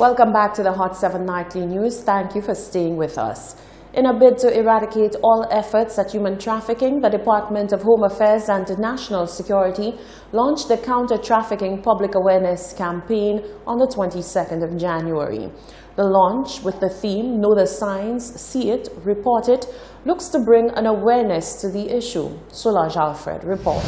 Welcome back to the Hot 7 Nightly News. Thank you for staying with us. In a bid to eradicate all efforts at human trafficking, the Department of Home Affairs and National Security launched the Counter-Trafficking Public Awareness Campaign on the 22nd of January. The launch, with the theme Know the Signs, See It, Report It, looks to bring an awareness to the issue. Solange Alfred reports.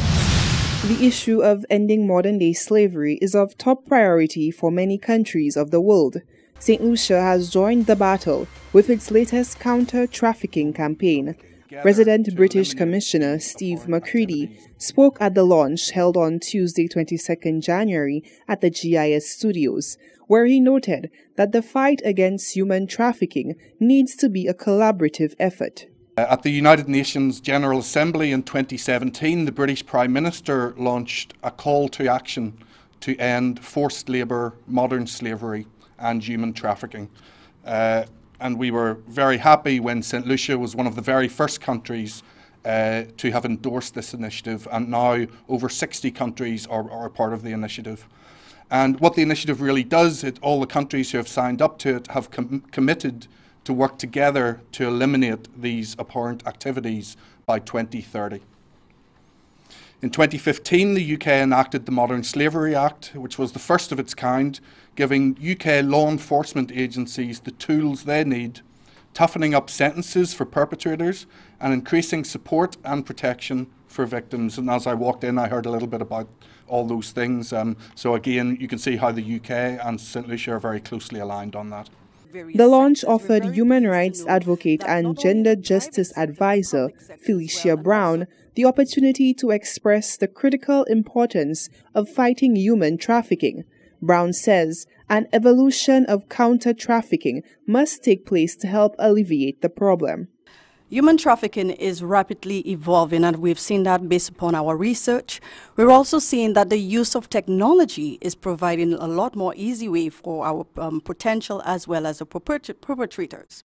The issue of ending modern-day slavery is of top priority for many countries of the world. St. Lucia has joined the battle with its latest counter-trafficking campaign. Resident British Commissioner Steve McCready spoke at the launch held on Tuesday, 22nd January at the GIS studios, where he noted that the fight against human trafficking needs to be a collaborative effort. At the United Nations General Assembly in 2017, the British Prime Minister launched a call to action to end forced labour, modern slavery and human trafficking. And we were very happy when St. Lucia was one of the very first countries to have endorsed this initiative, and now over 60 countries are part of the initiative. And what the initiative really does, all the countries who have signed up to it have committed to work together to eliminate these abhorrent activities by 2030. In 2015, the UK enacted the Modern Slavery Act, which was the first of its kind, giving UK law enforcement agencies the tools they need, toughening up sentences for perpetrators and increasing support and protection for victims. And as I walked in, I heard a little bit about all those things. So again, you can see how the UK and St. Lucia are very closely aligned on that. The launch offered human rights advocate and gender justice advisor Felicia Brown the opportunity to express the critical importance of fighting human trafficking. Brown says an evolution of counter-trafficking must take place to help alleviate the problem. Human trafficking is rapidly evolving, and we've seen that based upon our research. We're also seeing that the use of technology is providing a lot more easy way for our potential as well as the perpetrators.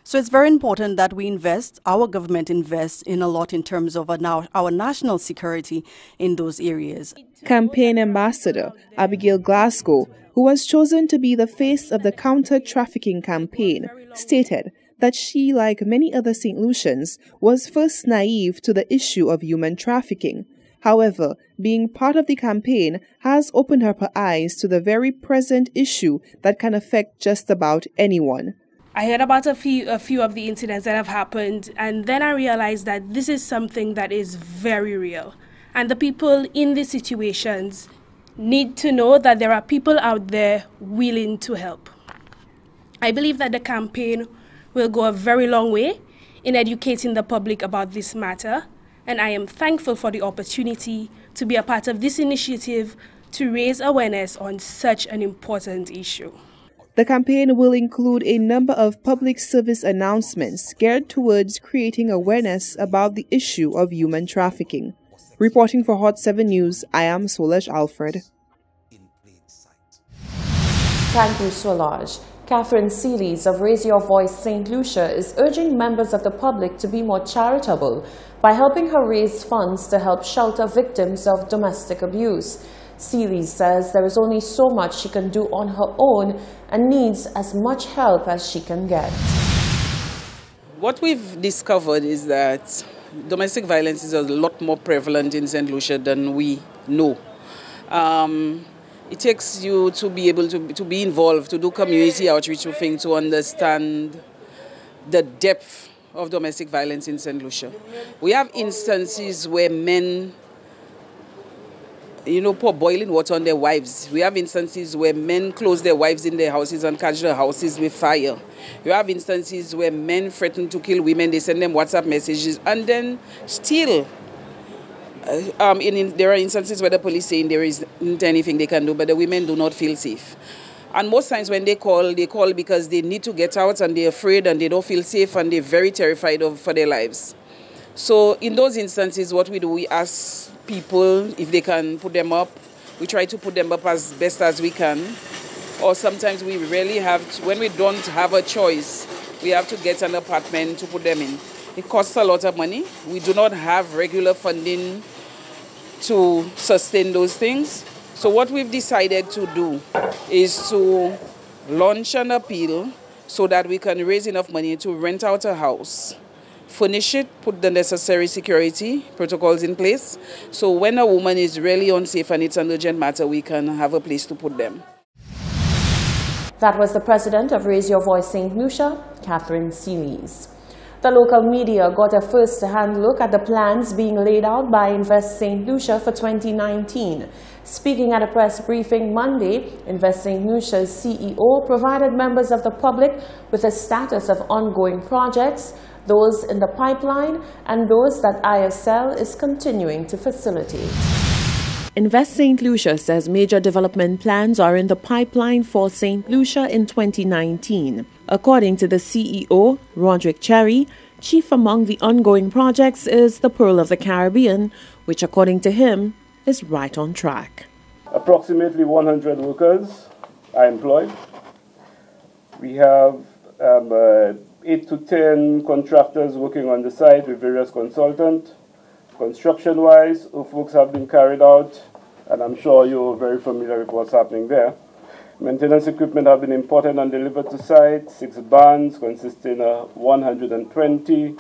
So it's very important that we invest, our government invests in a lot in terms of our national security in those areas. Campaign Ambassador Abigail Glasgow, who was chosen to be the face of the counter-trafficking campaign, stated that she, like many other St. Lucians, was first naive to the issue of human trafficking. However, being part of the campaign has opened up her eyes to the very present issue that can affect just about anyone. I heard about a few of the incidents that have happened, and then I realized that this is something that is very real. And the people in these situations need to know that there are people out there willing to help. I believe that the campaign will go a very long way in educating the public about this matter, and I am thankful for the opportunity to be a part of this initiative to raise awareness on such an important issue. The campaign will include a number of public service announcements geared towards creating awareness about the issue of human trafficking. Reporting for Hot 7 News, I am Solange Alfred. Thank you, Solange. Catherine Seelys of Raise Your Voice St. Lucia is urging members of the public to be more charitable by helping her raise funds to help shelter victims of domestic abuse. Seelys says there is only so much she can do on her own and needs as much help as she can get. What we've discovered is that domestic violence is a lot more prevalent in St. Lucia than we know. It takes you to be able to be involved, to do community outreach thing, to understand the depth of domestic violence in St. Lucia. We have instances where men, pour boiling water on their wives. We have instances where men close their wives in their houses and catch their houses with fire. You have instances where men threaten to kill women, they send them WhatsApp messages, and then still there are instances where the police saying there isn't anything they can do, but the women do not feel safe. And most times when they call because they need to get out and they're afraid and they don't feel safe and they're very terrified for their lives. So in those instances, what we do, we ask people if they can put them up. We try to put them up as best as we can. Or sometimes we really have to, when we don't have a choice, we have to get an apartment to put them in. It costs a lot of money. We do not have regular funding to sustain those things. So what we've decided to do is to launch an appeal so that we can raise enough money to rent out a house, furnish it, put the necessary security protocols in place. So when a woman is really unsafe and it's an urgent matter, we can have a place to put them. That was the president of Raise Your Voice St. Lucia, Catherine Series. The local media got a first-hand look at the plans being laid out by Invest St. Lucia for 2019. Speaking at a press briefing Monday, Invest St. Lucia's CEO provided members of the public with a status of ongoing projects, those in the pipeline, and those that ISL is continuing to facilitate. Invest St. Lucia says major development plans are in the pipeline for St. Lucia in 2019. According to the CEO, Roderick Cherry, chief among the ongoing projects is the Pearl of the Caribbean, which according to him is right on track. Approximately 100 workers are employed. We have 8 to 10 contractors working on the site with various consultants. Construction-wise, earthworks have been carried out, and I'm sure you're very familiar with what's happening there. Maintenance equipment have been imported and delivered to site. 6 barns consisting of 120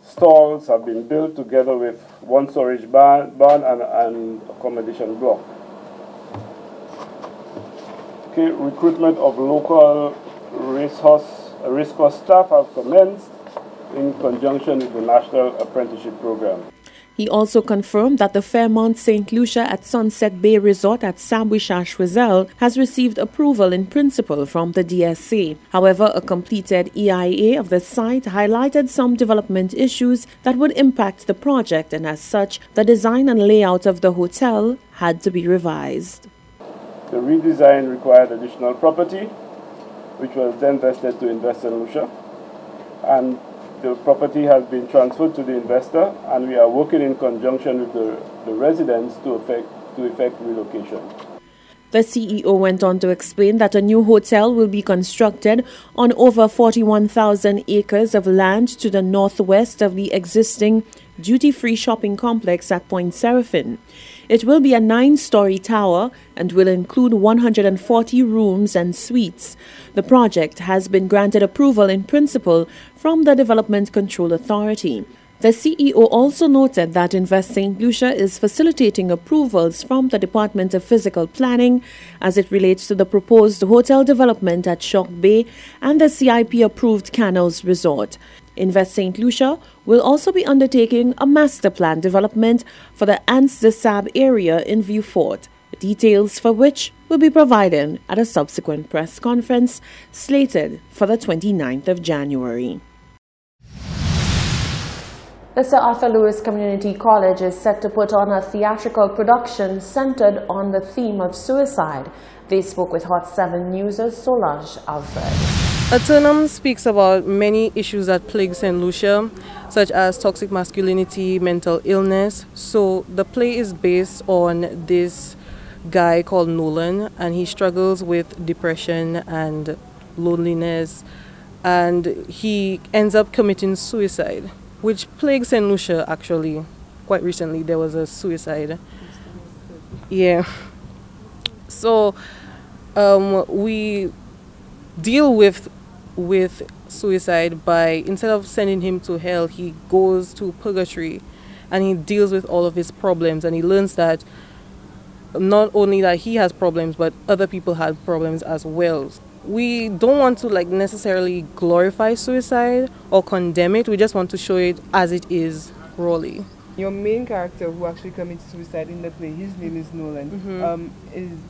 stalls have been built together with 1 storage barn and accommodation block. Okay, recruitment of local racehorse staff have commenced in conjunction with the National Apprenticeship Program. He also confirmed that the Fairmont St. Lucia at Sunset Bay Resort at Saint-Bouchard-Choiseul has received approval in principle from the DSA. However, a completed EIA of the site highlighted some development issues that would impact the project, and as such, the design and layout of the hotel had to be revised. The redesign required additional property, which was then vested to Invest St. Lucia, and the property has been transferred to the investor, and we are working in conjunction with the residents to effect relocation. The CEO went on to explain that a new hotel will be constructed on over 41,000 acres of land to the northwest of the existing duty-free shopping complex at Point Seraphine. It will be a 9-story tower and will include 140 rooms and suites. The project has been granted approval in principle from the Development Control Authority. The CEO also noted that Invest St. Lucia is facilitating approvals from the Department of Physical Planning as it relates to the proposed hotel development at Shock Bay and the CIP-approved Canals Resort. Invest St. Lucia will also be undertaking a master plan development for the Anse de Sable area in Vieux Fort, details for which will be provided at a subsequent press conference slated for the 29th of January. The Sir Arthur Lewis Community College is set to put on a theatrical production centered on the theme of suicide. They spoke with Hot 7 News' Solange Alfred. Aeternum speaks about many issues that plague St. Lucia, such as toxic masculinity, mental illness. So the play is based on this guy called Nolan, and he struggles with depression and loneliness, and he ends up committing suicide, which plagues St. Lucia actually. Quite recently there was a suicide. Yeah. So we deal with suicide by, instead of sending him to hell, he goes to purgatory and he deals with all of his problems, and he learns that not only that he has problems, but other people have problems as well. We don't want to necessarily glorify suicide or condemn it. We just want to show it as it is rawly. Your main character who actually commits suicide in the play, his name is Nolan.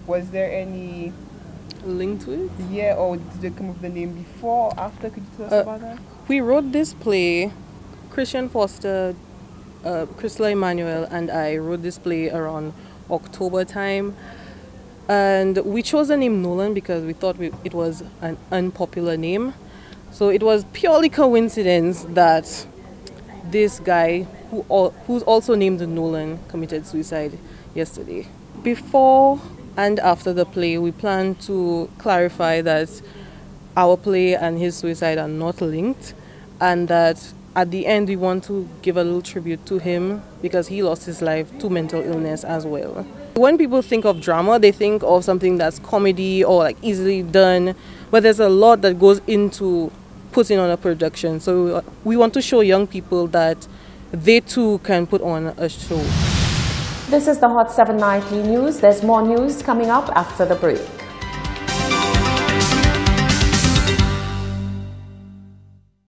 Was there any link to it? Yeah, or did they come up with the name before or after? Could you tell us about that? We wrote this play, Christian Foster, Crystal Emmanuel and I wrote this play around October time. And we chose the name Nolan because we thought it was an unpopular name. So it was purely coincidence that this guy, who's also named Nolan, committed suicide yesterday. Before and after the play, we plan to clarify that our play and his suicide are not linked, and that at the end we want to give a little tribute to him because he lost his life to mental illness as well. When people think of drama, they think of something that's comedy or easily done, but there's a lot that goes into putting on a production. So we want to show young people that they too can put on a show. This is the Hot 7 Nightly News. There's more news coming up after the break.